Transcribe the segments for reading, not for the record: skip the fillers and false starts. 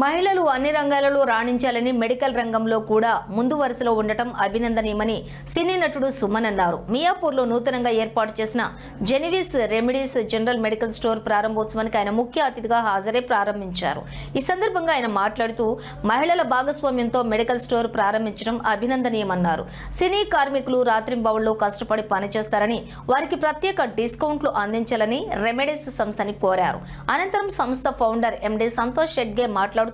మహిళలు అన్ని రంగాలలో రాణించాలని మెడికల్ రంగంలో కూడా ముందు వరుసలో ఉండటం అభినందనీయమని సినీ నటుడు సుమన్ అన్నారు. మియాపూర్లో నూతనంగా ఏర్పాటు చేసిన జెనివిస్ రెమెడీస్ జనరల్ మెడికల్ స్టోర్ ప్రారంభోత్సవానికి ఆయన ముఖ్య అతిథిగా హాజరై ప్రారంభించారు. ఈ సందర్భంగా ఆయన మాట్లాడుతూ మహిళల భాగస్వామ్యంతో మెడికల్ స్టోర్ ప్రారంభించడం అభినందనీయమన్నారు. సినీ కార్మికులు రాత్రింబవళ్లు కష్టపడి పనిచేస్తారని వారికి ప్రత్యేక డిస్కౌంట్లు అందించాలని రెమెడీస్ సంస్థని కోరారు. అనంతరం సంస్థ ఫౌండర్ ఎండి సంతోష్ షెడ్గే మాట్లాడుతూ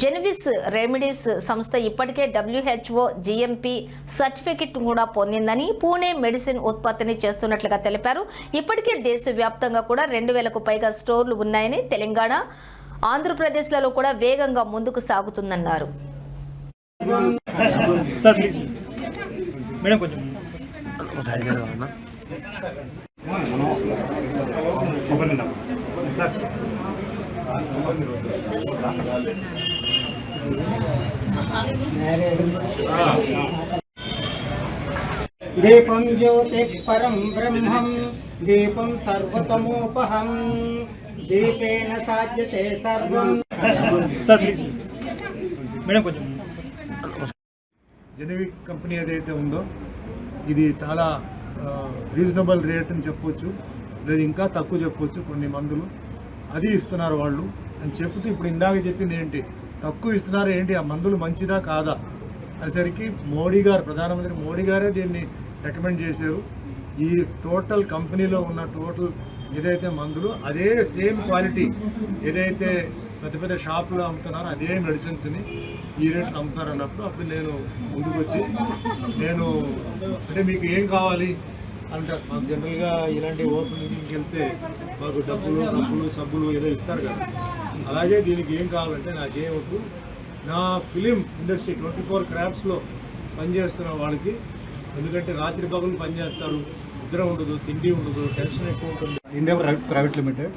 జెనివిస్ రెమెడీస్ సంస్థ ఇప్పటికే WHO GMP సర్టిఫికెట్ కూడా పొందిందని, పూణే మెడిసిన్ ఉత్పత్తిని చేస్తున్నట్లుగా తెలిపారు. ఇప్పటికే దేశవ్యాప్తంగా కూడా 2000కు పైగా స్టోర్లు ఉన్నాయని, తెలంగాణ, ఆంధ్రప్రదేశ్లలో కూడా వేగంగా ముందుకు సాగుతుందన్నారు. దీపం జ్యోతి పరం బ్రహ్మం దీపం సర్వతమోపహం దీపేన సాధ్యతే సర్వం. జెనెవిక్ కంపెనీ ఏదైతే ఉందో ఇది చాలా రీజనబుల్ రేట్ అని చెప్పొచ్చు, లేదు ఇంకా తక్కువ చెప్పొచ్చు. కొన్ని మందులు అది ఇస్తున్నారు వాళ్ళు అని చెప్తూ, ఇప్పుడు ఇందాక చెప్పింది ఏంటి, తక్కువ ఇస్తున్నారు ఏంటి, ఆ మందులు మంచిదా కాదా అనేసరికి మోడీ గారు, ప్రధానమంత్రి మోడీ గారే దీన్ని రికమెండ్ చేశారు. ఈ టోటల్ కంపెనీలో ఉన్న టోటల్ ఏదైతే మందులు అదే సేమ్ క్వాలిటీ ఏదైతే పెద్ద పెద్ద షాపులో అమ్ముతున్నారో అదే మెడిసిన్స్ని ఈ రేట్ అమ్ముతున్నారు అన్నప్పుడు అప్పుడు నేను ముందుకు వచ్చి అంటే మీకు ఏం కావాలి అంటారు. మాకు జనరల్గా ఇలాంటి ఓపెనింగ్కి వెళ్తే మాకు డబ్బులు సబ్బులు ఏదో ఇస్తారు కదా, అలాగే దీనికి ఏం కావాలంటే నాకేం వద్దు, నా ఫిలిం ఇండస్ట్రీ 24 క్రాఫ్ట్స్లో పనిచేస్తున్న వాళ్ళకి, ఎందుకంటే రాత్రి పగలు పనిచేస్తారు, నిద్ర ఉండదు, తిండి ఉండదు, టెన్షన్ ఎక్కువ ఉంటుంది. India Private Limited,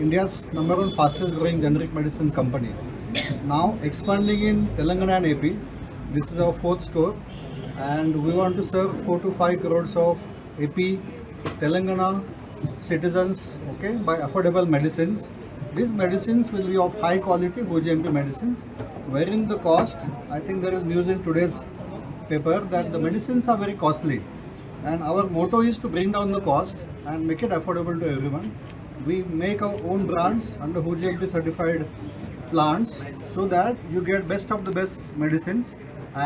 India's #1 fastest growing generic medicine company. Now expanding in Telangana and AP. This is our 4th store and we want to serve 4 to 5 crores of AP Telangana citizens, okay, by affordable medicines. These medicines will be of high quality GMP medicines, wherein the cost, I think there is news in today's paper that the medicines are very costly, and our motto is to bring down the cost and make it affordable to everyone. We make our own brands under GMP certified plants so that you get best of the best medicines.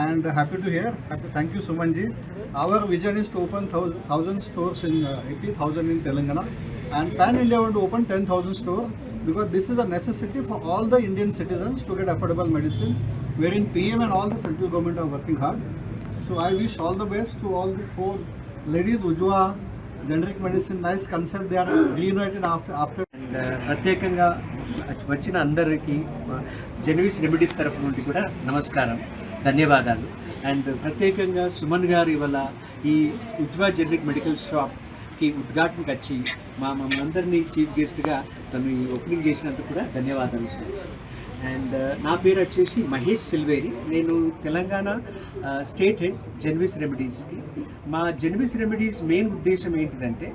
And happy to hear, thank you Sumanji. Our vision is to open 1,000 stores in AP, 1,000 in Telangana, and Pan India want to open 10,000 stores, because this is a necessity for all the Indian citizens to get affordable medicines, wherein PM and all the central government are working hard. So I wish all the best to all these 4 ladies. Ujwa generic medicine, nice concept, they are reunited after. ప్రత్యేకంగా వచ్చిన అందరికీ జెనివిస్ remedies తరఫు నుండి కూడా నమస్కారం, ధన్యవాదాలు. And ప్రత్యేకంగా సుమన్ గారు ఇవాళ ఈ ఉజ్వా జెనరిక్ మెడికల్ షాప్కి ఉద్ఘాటనకు వచ్చి మనందరినీ చీఫ్ గెస్ట్గా తను ఈ ఓపెనింగ్ చేసినందుకు కూడా ధన్యవాదాలు సార్. అండ్ నా పేరు వచ్చేసి మహేష్ సిల్వేరి. నేను తెలంగాణ స్టేట్ హెడ్ జెనివిస్ రెమెడీస్కి. మా జెనివిస్ రెమెడీస్ మెయిన్ ఉద్దేశం ఏంటిదంటే,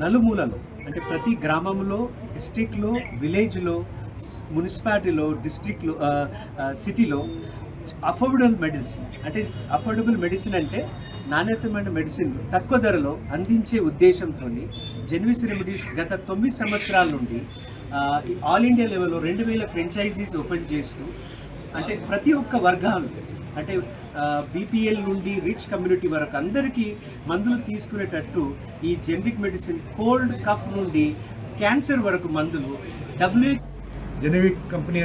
నలుమూలలో అంటే ప్రతి గ్రామంలో, డిస్ట్రిక్ట్లో, విలేజ్లో, మున్సిపాలిటీలో, డిస్ట్రిక్ట్లో, సిటీలో అఫోర్డబుల్ మెడిసిన్ అంటే నాణ్యతమైన మెడిసిన్ తక్కువ ధరలో అందించే ఉద్దేశంతో జెనివిస్ రెమెడీస్ గత 9 సంవత్సరాల నుండి ఆల్ ఇండియా లెవెల్లో 2000 ఫ్రాంచైజీస్ ఓపెన్ చేస్తూ, అంటే ప్రతి ఒక్క వర్గాలు, అంటే BPL నుండి రిచ్ కమ్యూనిటీ వరకు అందరికీ మందులు తీసుకునేటట్టు ఈ జెనరిక్ మెడిసిన్, కోల్డ్ కఫ్ నుండి క్యాన్సర్ వరకు మందులు జెనెవిక్ కంపెనీ